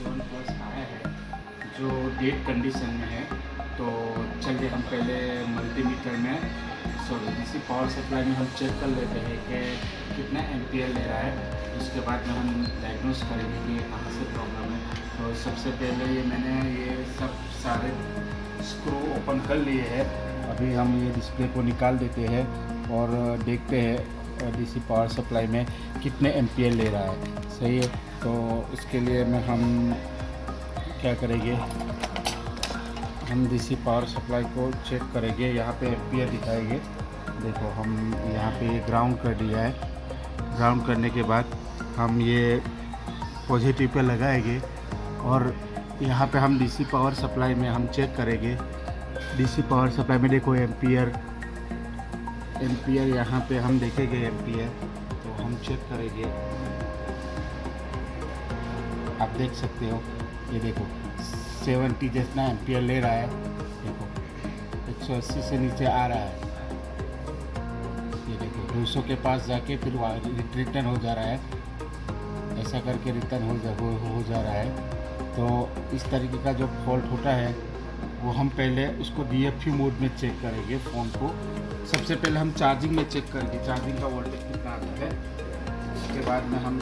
7 plus आया है जो डेड कंडीशन में है। तो चलिए हम पहले मल्टीमीटर में डीसी पावर सप्लाई में हम चेक कर लेते हैं कि कितना एम्पियर ले रहा है। उसके बाद में हम डायग्नोस करेंगे कि कहाँ से प्रॉब्लम है। तो सबसे पहले ये मैंने ये सब सारे स्क्रू ओपन कर लिए हैं। अभी हम ये डिस्प्ले को निकाल देते हैं और देखते हैं डीसी पावर सप्लाई में कितने एम्पियर ले रहा है। सही है, तो इसके लिए में हम क्या करेंगे, हम डीसी पावर सप्लाई को चेक करेंगे। यहाँ पे एम्पियर दिखाएंगे। देखो हम यहाँ पे ग्राउंड कर दिया है। ग्राउंड करने के बाद हम ये पॉजिटिव पे लगाएंगे और यहाँ पे हम डीसी पावर सप्लाई में हम चेक करेंगे। डीसी पावर सप्लाई में देखो एम्पियर यहाँ पे हम देखेंगे एम्पियर, तो हम चेक करेंगे। आप देख सकते हो, ये देखो 70 जितना एम्पियर ले रहा है। देखो 180 से नीचे आ रहा है। ये देखो 200 के पास जाके फिर रिटर्न हो जा रहा है। ऐसा करके रिटर्न हो जा रहा है। तो इस तरीके का जो फॉल्ट होता है वो हम पहले उसको DFU मोड में चेक करेंगे। फ़ोन को सबसे पहले हम चार्जिंग में चेक करेंगे, चार्जिंग का वोल्टेज कितना आता है। उसके बाद में हम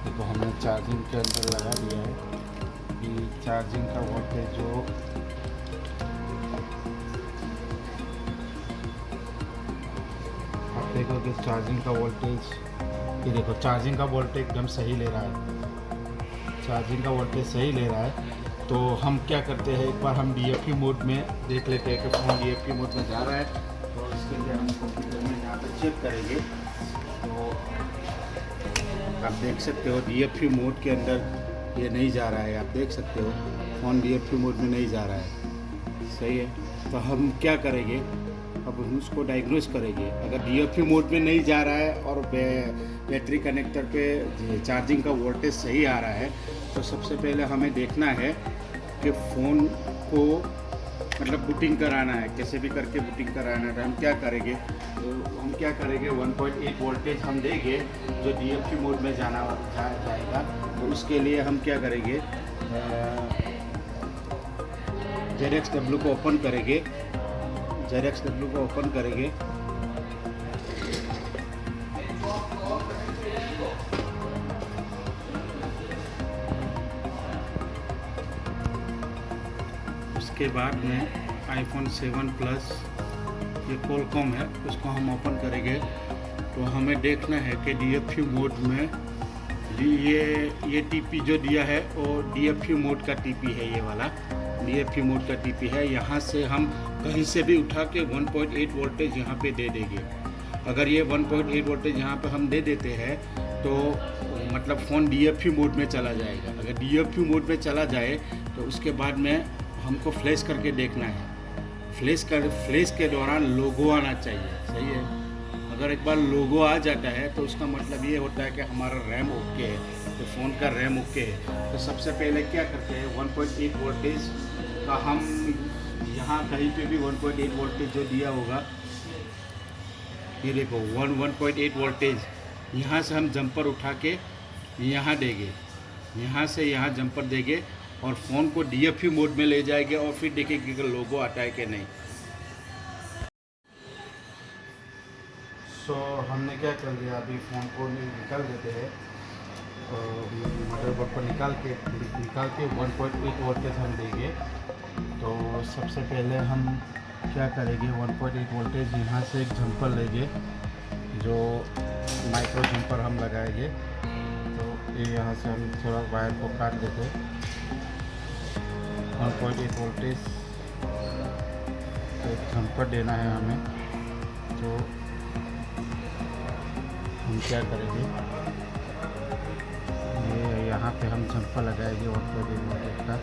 देखो हमने चार्जिंग के अंदर लगा दिया है कि चार्जिंग का वोल्टेज जो आप देखोगे चार्जिंग का वोल्टेज, ये देखो चार्जिंग का वोल्टेज एकदम सही ले रहा है। चार्जिंग का वोल्टेज सही ले रहा है। तो हम क्या करते हैं, एक बार हम DFU मोड में देख लेते हैं कि फ़ोन DFU मोड में जा रहा है। तो इसके लिए हम कंप्यूटर में यहाँ पर चेक करेंगे। तो आप देख सकते हो DFU मोड के अंदर ये नहीं जा रहा है। आप देख सकते हो फ़ोन DFU मोड में नहीं जा रहा है। सही है, तो हम क्या करेंगे, अब हम उसको डायग्नोस करेंगे। अगर DFU मोड में नहीं जा रहा है और बैटरी कनेक्टर पे चार्जिंग का वोल्टेज सही आ रहा है, तो सबसे पहले हमें देखना है कि फ़ोन को मतलब बूटिंग कराना है, कैसे भी करके बूटिंग कराना है। तो हम क्या करेंगे, 1.8 वोल्टेज हम देंगे जो DFU मोड में जाएगा। तो उसके लिए हम क्या करेंगे, ZXW को ओपन करेंगे। ZXW को ओपन करेंगे। उसके बाद में iPhone 7 प्लस ये Qualcomm है, उसको हम ओपन करेंगे। तो हमें देखना है कि DFU मोड में ये TP जो दिया है वो DFU मोड का TP है। ये वाला DFU मोड का TP है। यहाँ से हम कहीं से भी उठा के 1.8 वोल्टेज यहाँ पे दे देंगे। अगर ये 1.8 वोल्टेज यहाँ पे हम दे देते हैं तो मतलब फ़ोन DFU मोड में चला जाएगा। अगर DFU मोड में चला जाए तो उसके बाद में हमको फ्लैश करके देखना है। फ्लैश के दौरान लोगो आना चाहिए। सही है, अगर एक बार लोगो आ जाता है तो उसका मतलब ये होता है कि हमारा रैम ओके है, तो फ़ोन का रैम ओके है। तो सबसे पहले क्या करते हैं, 1.8 वोल्टेज का हम यहाँ कहीं पे भी 1.8 वोल्टेज जो दिया होगा, ये देखो 1.8 वोल्टेज, यहाँ से हम जंपर उठा के यहाँ देंगे। यहाँ से यहाँ जंपर देंगे और फ़ोन को DFU मोड में ले जाएंगे और फिर देखेंगे कि लोगो आता है कि नहीं। हमने क्या कर लिया, अभी फ़ोन को निकाल देते हैं। मदरबोर्ड को निकाल के 1.8 वोल्टेज हम देंगे। तो सबसे पहले हम क्या करेंगे, 1.8 वोल्टेज यहाँ से एक जंपर लेंगे, जो माइक्रो जंपर हम लगाएंगे। तो ये यहाँ से हम थोड़ा वायर को काट देते हैं। 1.8 वोल्टेज एक जंपर देना है हमें। तो हम क्या करेंगे, ये यहाँ पे हम जंपर लगाएंगे 1.8 वोल्टेज का।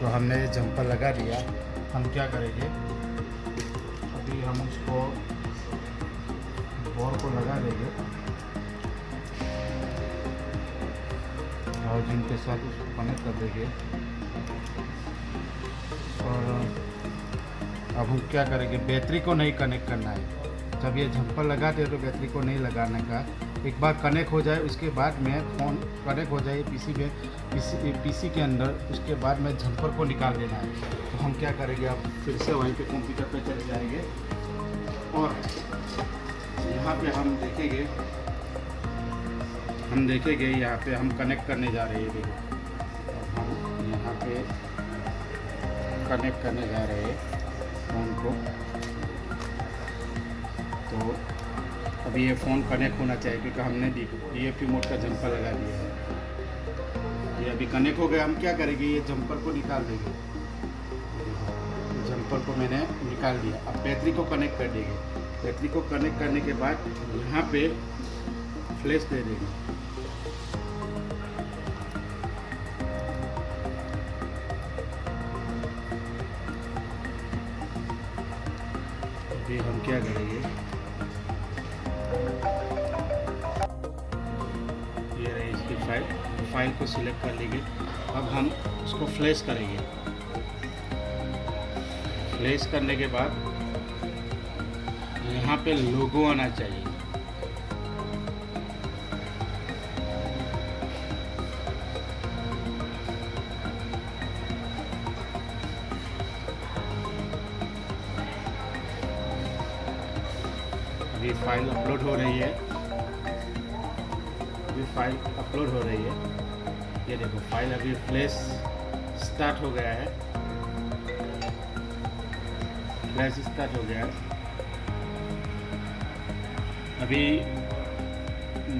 तो हमने जंपर लगा दिया। हम क्या करेंगे, अभी हम उसको बोर को लगा देंगे और जिनके साथ उसको कनेक्ट कर देंगे। और अब हम क्या करेंगे, बैटरी को नहीं कनेक्ट करना है। जब ये जंपर लगाते हैं तो बैटरी को नहीं लगाने का, एक बार कनेक्ट हो जाए उसके बाद में फ़ोन कनेक्ट हो जाए पीसी के अंदर, उसके बाद में जंपर को निकाल देना है। तो हम क्या करेंगे, अब फिर से वहीं पे कंप्यूटर पे चले जाएंगे और यहाँ पे हम देखेंगे यहाँ पे हम कनेक्ट करने जा रहे हैं। देखो हम यहाँ पे कनेक्ट करने जा रहे हैं फ़ोन को। तो अभी ये फ़ोन कनेक्ट होना चाहिए क्योंकि हमने DFU मोड का जंपर लगा दिया है। ये अभी कनेक्ट हो गया। हम क्या करेंगे, ये जंपर को निकाल देंगे। जंपर को मैंने निकाल दिया। अब बैटरी को कनेक्ट कर देंगे। बैटरी को कनेक्ट करने के बाद यहाँ पे फ्लैश दे देंगे। अभी हम क्या करेंगे, ये रही इसकी फाइल को सिलेक्ट कर लेंगे। अब हम उसको फ्लैश करेंगे। फ्लैश करने के बाद यहाँ पे लोगो आना चाहिए। अभी फाइल अपलोड हो रही है। ये देखो फाइल अभी फ्लैश स्टार्ट हो गया है। अभी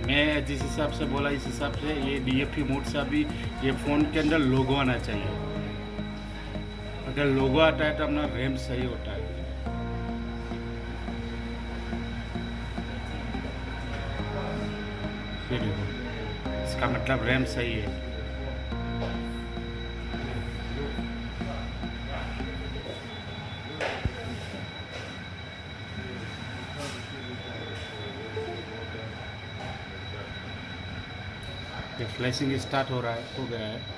मैं जिस हिसाब से बोला इस हिसाब से ये DFU मोड से अभी ये फ़ोन के अंदर लोगो आना चाहिए। अगर लोगो आता है तो अपना रैम सही होता है। ये देखो, इसका मतलब रैम सही है। ये फ्लैशिंग स्टार्ट हो गया है।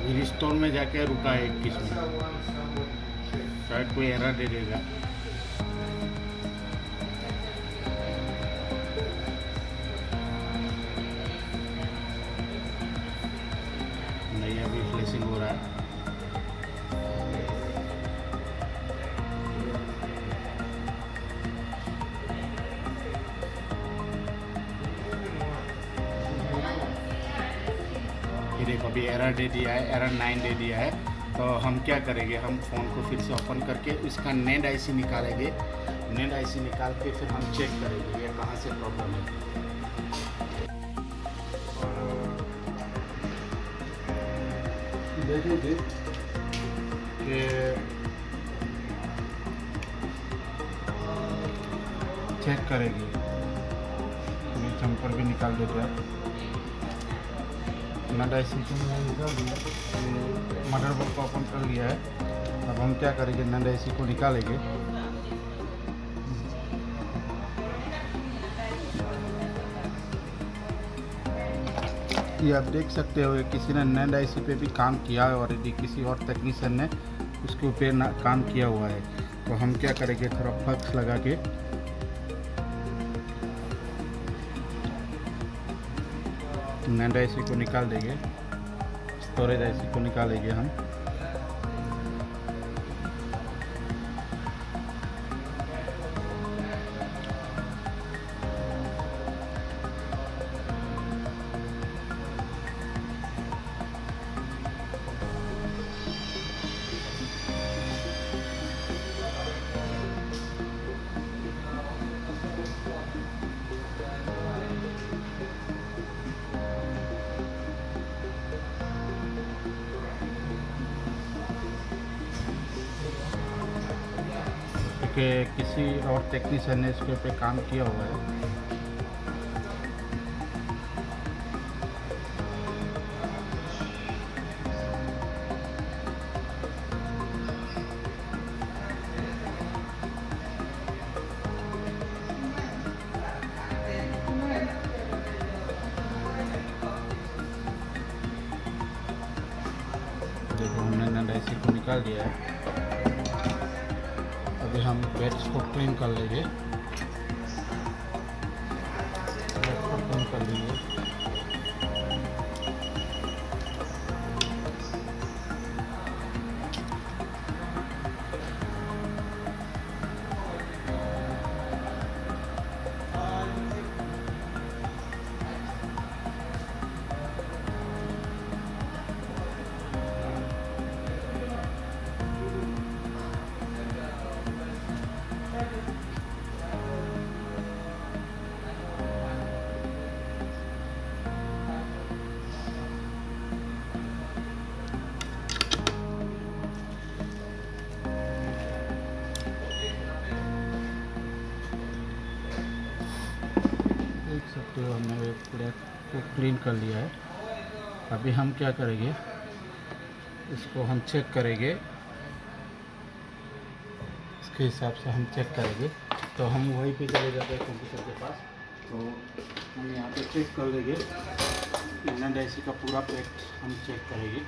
रिस्टोर में जाके रुका है 21 में, शायद कोई एरर दे देगा। नहीं, अभी फ्लैशिंग हो रहा है। ये देखो अभी एरर दे दिया है, एरर 9 दे दिया है। तो हम क्या करेंगे, हम फ़ोन को फिर से ओपन करके उसका नेट आईसी निकालेंगे। नेट आईसी निकाल के फिर हम चेक करेंगे ये कहाँ से प्रॉब्लम है। देखेंगे कि चेक करेंगे। जंपर भी निकाल देते हैं। नेट आईसी को निकाल दिया, मदरबोर्ड को ओपन कर लिया है। अब हम क्या करेंगे, नेट आईसी को निकालेंगे। ये आप देख सकते हो किसी ने नेट आईसी पे भी काम किया है ऑलरेडी, किसी और टेक्नीशियन ने उसके ऊपर काम किया हुआ है। तो हम क्या करेंगे, थोड़ा फ्लक्स लगा के नेट आईसी को निकाल देंगे, स्टोरेज आईसी को निकालेंगे हम। के किसी और टेक्नीशियन ने इसके पे काम किया हुआ है। देखो हमने नल ऐसी को निकाल दिया है। अभी हम बैट्स को क्लीन कर लेंगे। बैट्स को क्लीन कर लेंगे। देख सकते हो हमने प्लेट को क्लीन कर लिया है। अभी हम क्या करेंगे, इसको हम चेक करेंगे। इसके हिसाब से हम चेक करेंगे। तो हम वहीं पे चले जाते हैं कंप्यूटर के पास। तो हम यहाँ पे चेक कर लेंगे। इनर एसी का पूरा पैक हम चेक करेंगे।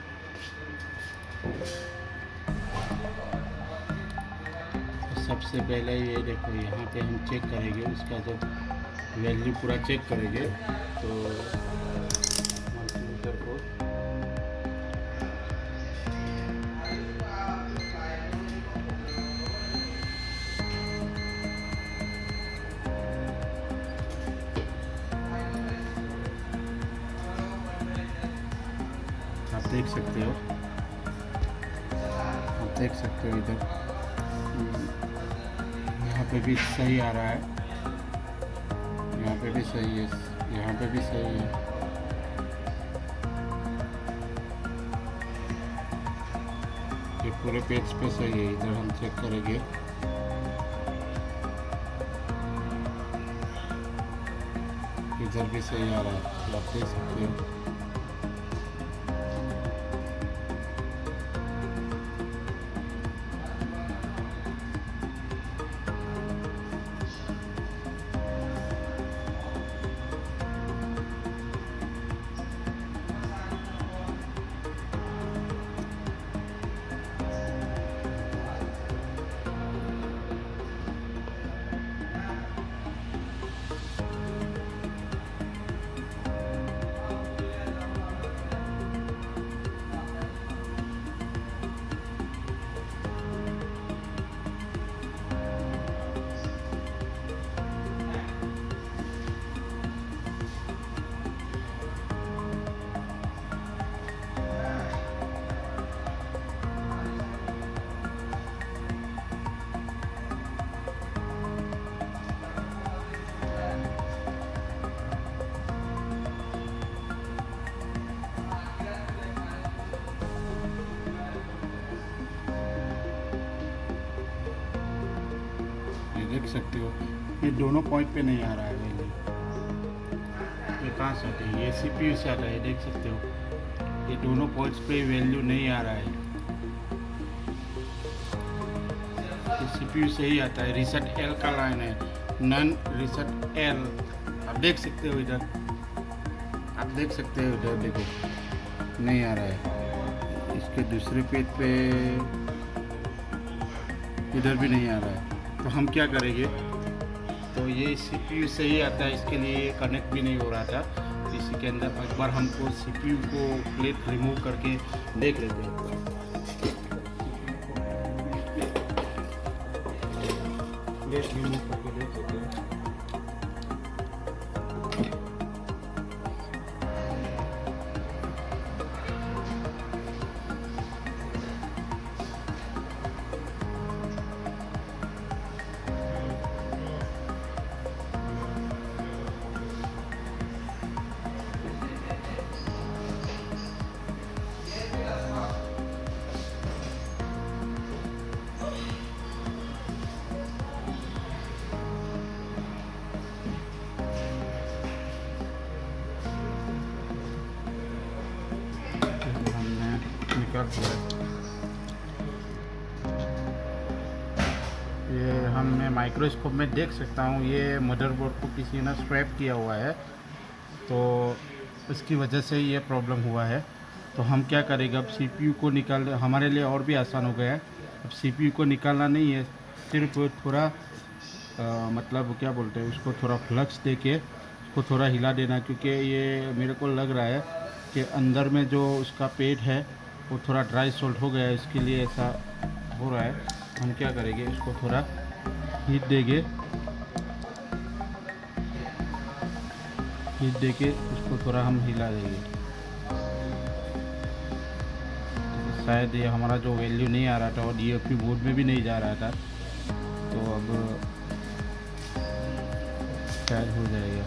तो सबसे पहले ये देखो, यहाँ पे हम चेक करेंगे उसका जो वैल्यू पूरा चेक करेंगे। तो मल्टीमीटर को आप देख सकते हो, इधर यहाँ पे भी सही आ रहा है, यहाँ पे भी सही है, यहाँ पे भी सही है। ये पूरे पेज पे सही है। इधर हम चेक करेंगे। इधर भी सही आ रहा है, आप देख सकते हो। देख सकते हो, ये दोनों पॉइंट पे नहीं आ रहा है वैल्यू। ये कहाँ से आती है? ये CPU से आता है, देख सकते हो। ये दोनों पॉइंट्स पे वैल्यू नहीं आ रहा है। ये CPU से ही आता है। रीसेट L का लाइन है, नन रीसेट L। आप देख सकते हो इधर, आप देख सकते हो इधर, देखो नहीं आ रहा है। इसके दूसरे पेज पे इधर भी नहीं आ रहा है। तो हम क्या करेंगे, तो ये CPU से ही आता है, इसके लिए कनेक्ट भी नहीं हो रहा था। इसी के अंदर एक बार हमको CPU को प्लेट रिमूव करके देख लेते हैं। प्लेट रिमूव करके देख लेते हैं। ये मैं माइक्रोस्कोप में देख सकता हूँ ये मदरबोर्ड को किसी ने स्वैप किया हुआ है, तो इसकी वजह से ये प्रॉब्लम हुआ है। तो हम क्या करेंगे, अब सीपीयू को निकाल, हमारे लिए और भी आसान हो गया है। अब सीपीयू को निकालना नहीं है, सिर्फ थोड़ा मतलब क्या बोलते हैं उसको, थोड़ा फ्लक्स दे के उसको थोड़ा हिला देना, क्योंकि ये मेरे को लग रहा है कि अंदर में जो उसका पेट है वो थोड़ा ड्राई सोल्ट हो गया है, इसके लिए ऐसा हो रहा है। हम क्या करेंगे, इसको थोड़ा हीट देंगे, हीट देके उसको थोड़ा हम हिला देंगे। तो शायद ये हमारा जो वैल्यू नहीं आ रहा था और DFU बोर्ड में भी नहीं जा रहा था, तो अब शायद हो जाएगा।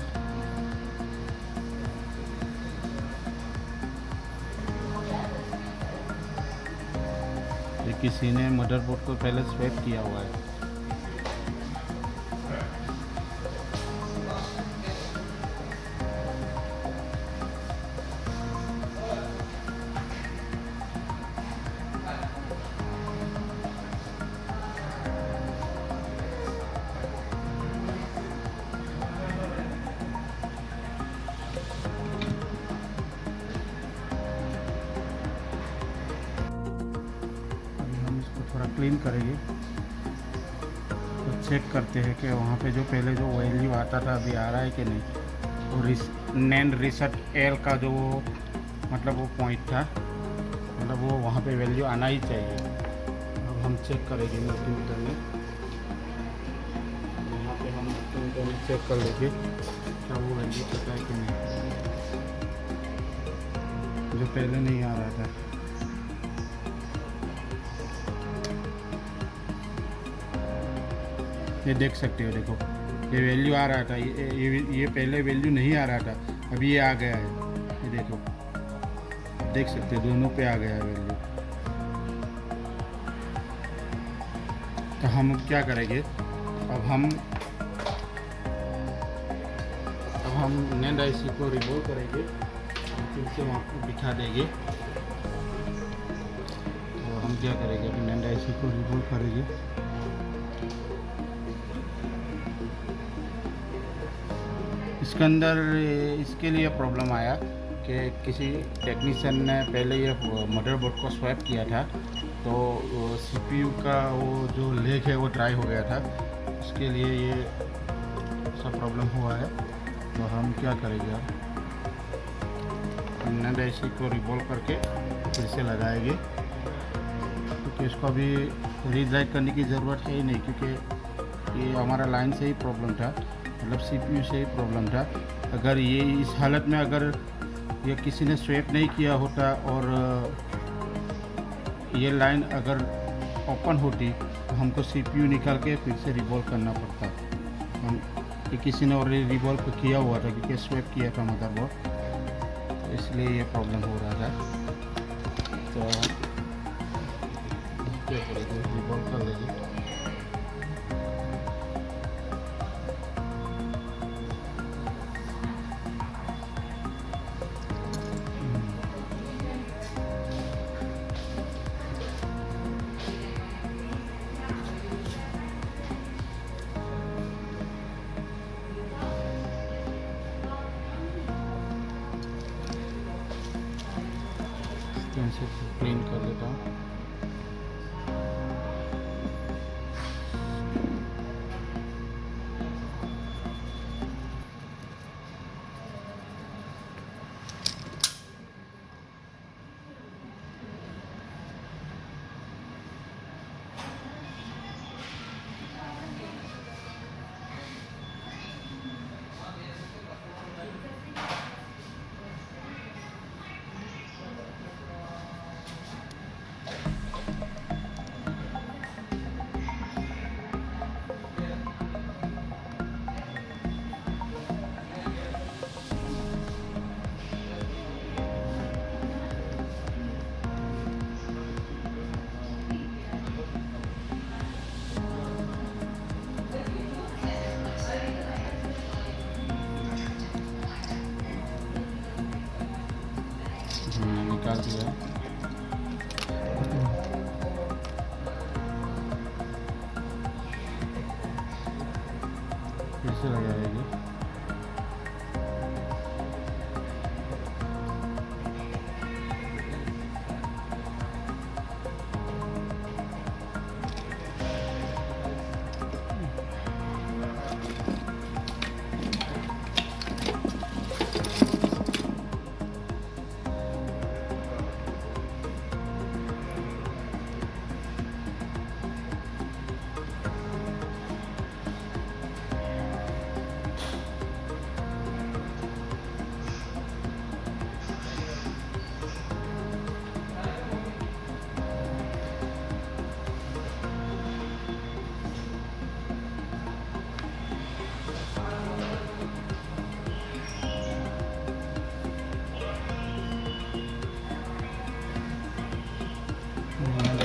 ये किसी ने मदरबोर्ड को पहले स्वैप किया हुआ है। थोड़ा क्लीन करेंगे, तो चेक करते हैं कि वहाँ पे जो पहले जो वैल्यू आता था अभी आ रहा है कि नहीं। और नैन रीसेट एल का जो मतलब वो पॉइंट था, मतलब वो वहाँ पे वैल्यू आना ही चाहिए। अब हम चेक करेंगे मल्टीमीटर में, यहाँ पे हम मल्टीमीटर में चेक कर लेंगे क्या वो वैल्यू आता है कि नहीं, जो पहले नहीं आ रहा था। ये देख सकते हो, देखो ये वैल्यू आ रहा था, ये पहले वैल्यू नहीं आ रहा था, अभी ये आ गया है। ये देखो, देख सकते हो दोनों पे आ गया है वैल्यू। तो हम क्या करेंगे, अब हम नैंड आईसी को रिमूव करेंगे, फिर से वहाँ पर बिठा देंगे। तो हम क्या करेंगे, अभी नैंड आईसी को रिमूव करेंगे। इसके अंदर इसके लिए प्रॉब्लम आया कि किसी टेक्नीशियन ने पहले ये मदरबोर्ड को स्वैप किया था, तो CPU का वो जो लेग है वो ड्राई हो गया था, इसके लिए ये सब प्रॉब्लम हुआ है। तो हम क्या करेंगे, हम नैंड आईसी को रिवॉल्व करके फिर से लगाएंगे, क्योंकि इसको अभी रीलाइट करने की ज़रूरत है ही नहीं, क्योंकि ये हमारा लाइन से ही प्रॉब्लम था, मतलब CPU से ही प्रॉब्लम था। अगर ये इस हालत में अगर ये किसी ने स्वैप नहीं किया होता और ये लाइन अगर ओपन होती तो हमको CPU निकाल के फिर से रिवॉल्व करना पड़ता। हम ये किसी ने ऑलरेडी रिवॉल्व किया हुआ था, क्योंकि स्वैप किया था मदरबोर्ड, तो इसलिए ये प्रॉब्लम हो रहा था। तो क्या करेंगे, रिवॉल्व कर लेंगे। से क्लीन कर लेता हूँ। से लगाएगी।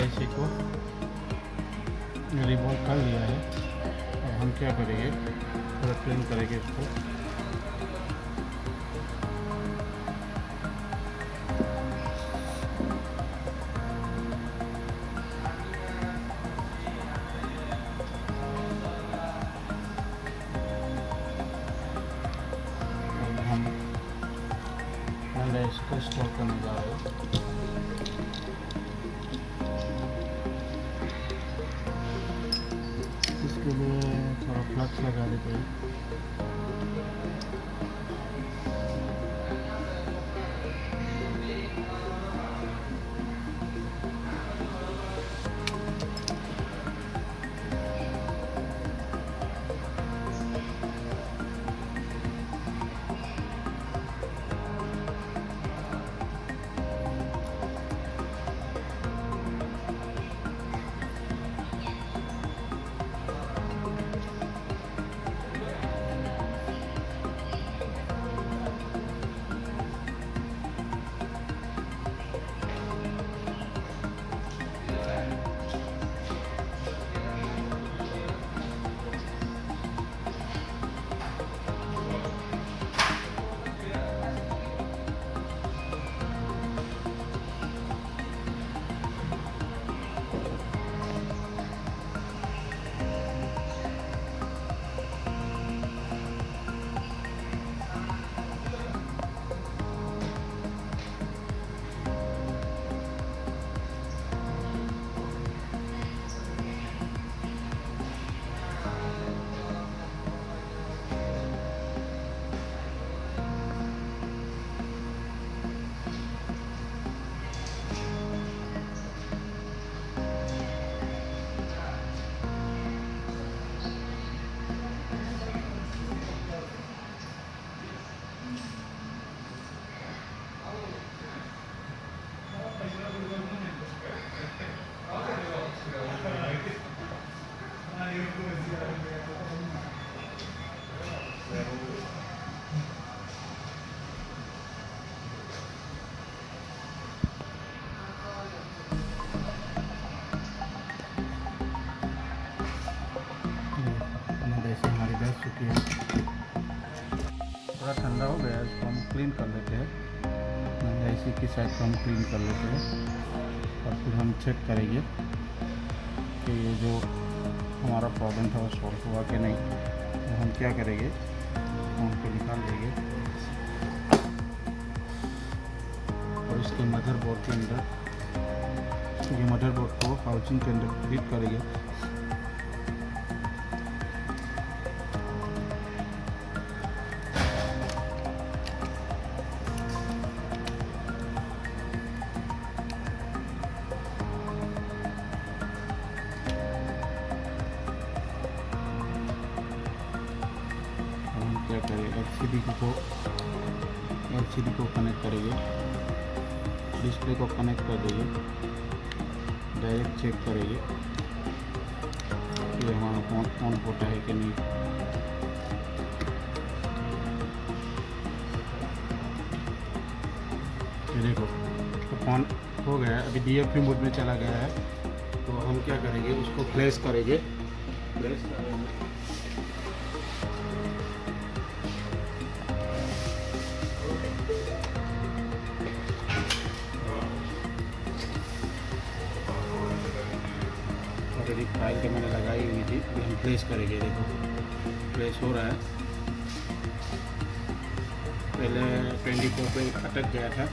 इसी को रिमूव कर लिया है। अब हम क्या करेंगे, थोड़ा क्लीन करेंगे इसको। अब हम इसको इंस्टॉल करने जा रहे हैं। इसके लिए थोड़ा फ्लक्स लगा देते हैं। थोड़ा ठंडा हो गया, इसको हम क्लीन कर लेते हैं। इसी की साइड को हम क्लीन कर लेते हैं और फिर हम चेक करेंगे कि ये जो हमारा प्रॉब्लम था वो सॉल्व हुआ कि नहीं। तो हम क्या करेंगे, फोन पे निकाल देंगे और इसके मदरबोर्ड के अंदर, ये मदरबोर्ड को हाउसिंग के अंदर फिट करेंगे। क्या करें, एलसीडी को कनेक्ट करेंगे, डिस्प्ले को कनेक्ट कर देंगे, डायरेक्ट चेक करेंगे कि हमारा फोन ऑन होता है कि नहीं। ये देखो तो फोन हो गया, अभी DFU मोड में चला गया है। तो हम क्या करेंगे, उसको फ्लैश करेंगे। फाइल के मैंने लगाई हुई थी, अभी हम प्लेस करेंगे। देखो प्लेस हो रहा है। पहले 24 पे अटक गया था।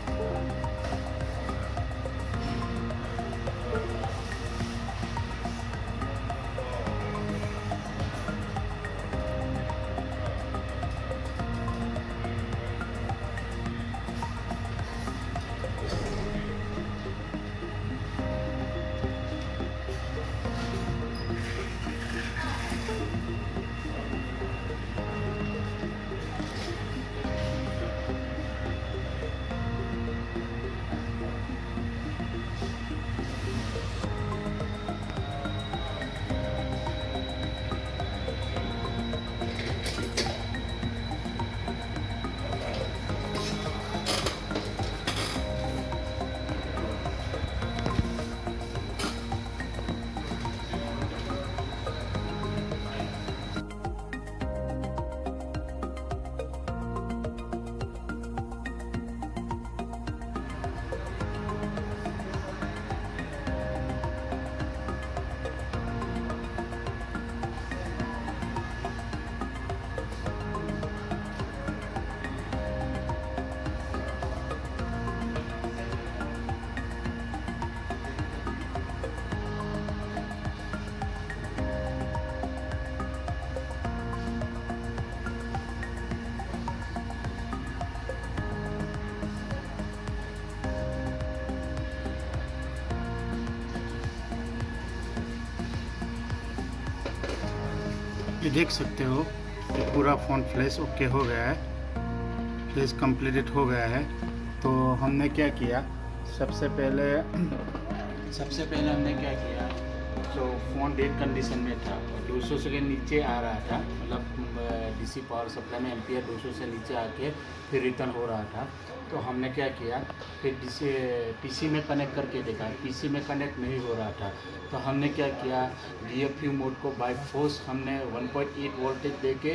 ये देख सकते हो, ये पूरा फ़ोन फ्लैश ओके हो गया है, फ्लैश कंप्लीटेड हो गया है। तो हमने क्या किया, सबसे पहले हमने क्या किया, तो फ़ोन डेड कंडीशन में था, 200 से नीचे आ रहा था, मतलब डीसी पावर सप्लाई में एम्पियर 200 से नीचे आके फिर रिटर्न हो रहा था। तो हमने क्या किया, फिर पीसी में कनेक्ट करके देखा, पीसी में कनेक्ट नहीं हो रहा था। तो हमने क्या किया, DFU मोड को बाय फोर्स हमने 1.8 वोल्टेज देके,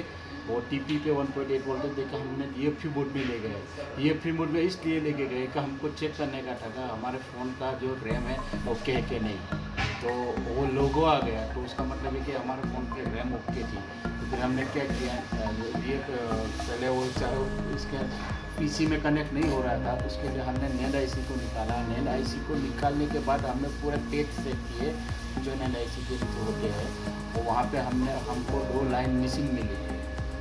और TP पे 1.8 वोल्टेज देकर हमने DFU मोड में ले गए। DFU मोड में इसलिए लेके गए कि हमको चेक करने का था कि हमारे फ़ोन का जो रैम है ओके है कि नहीं। तो वो लोगो आ गया, तो उसका मतलब है कि हमारे फ़ोन की रैम ओके थी। तो फिर हमने क्या किया, ये पहले वो चारों इसके पीसी में कनेक्ट नहीं हो रहा था, तो उसके लिए हमने NAND IC को निकाला। NAND IC को निकालने के बाद हमने पूरा टेस्ट चेक किए जो NAND IC के होते हैं। तो वहाँ पे हमको 2 लाइन मिसिंग मिली,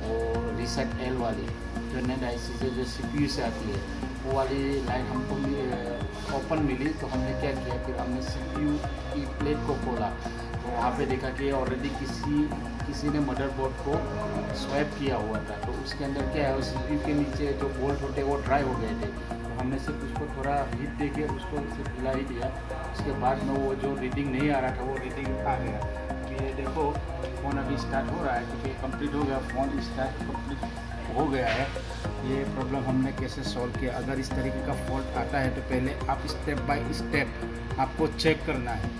और रीसेट L वाली जो NAND IC से जो CPU से आती है, वो वाली लाइन हमको ओपन मिली। तो हमने क्या किया, फिर हमने CPU की प्लेट को खोला, तो वहाँ पे देखा कि ऑलरेडी किसी ने मदरबोर्ड को स्वैप किया हुआ था। तो उसके अंदर क्या है, CPU के नीचे जो बोल्ट होते हैं वो ड्राई हो गए थे। तो हमने सिर्फ उसको थोड़ा हीट देके उसको सिर्फ हिला ही दिया। उसके बाद में वो जो रीडिंग नहीं आ रहा था वो रीडिंग आ गया। ये देखो फ़ोन अभी स्टार्ट हो रहा है, क्योंकि कंप्लीट हो गया, फ़ोन स्टार्ट कंप्लीट हो गया है। ये प्रॉब्लम हमने कैसे सॉल्व किया। अगर इस तरीके का फॉल्ट आता है तो पहले आप स्टेप बाय स्टेप आपको चेक करना है।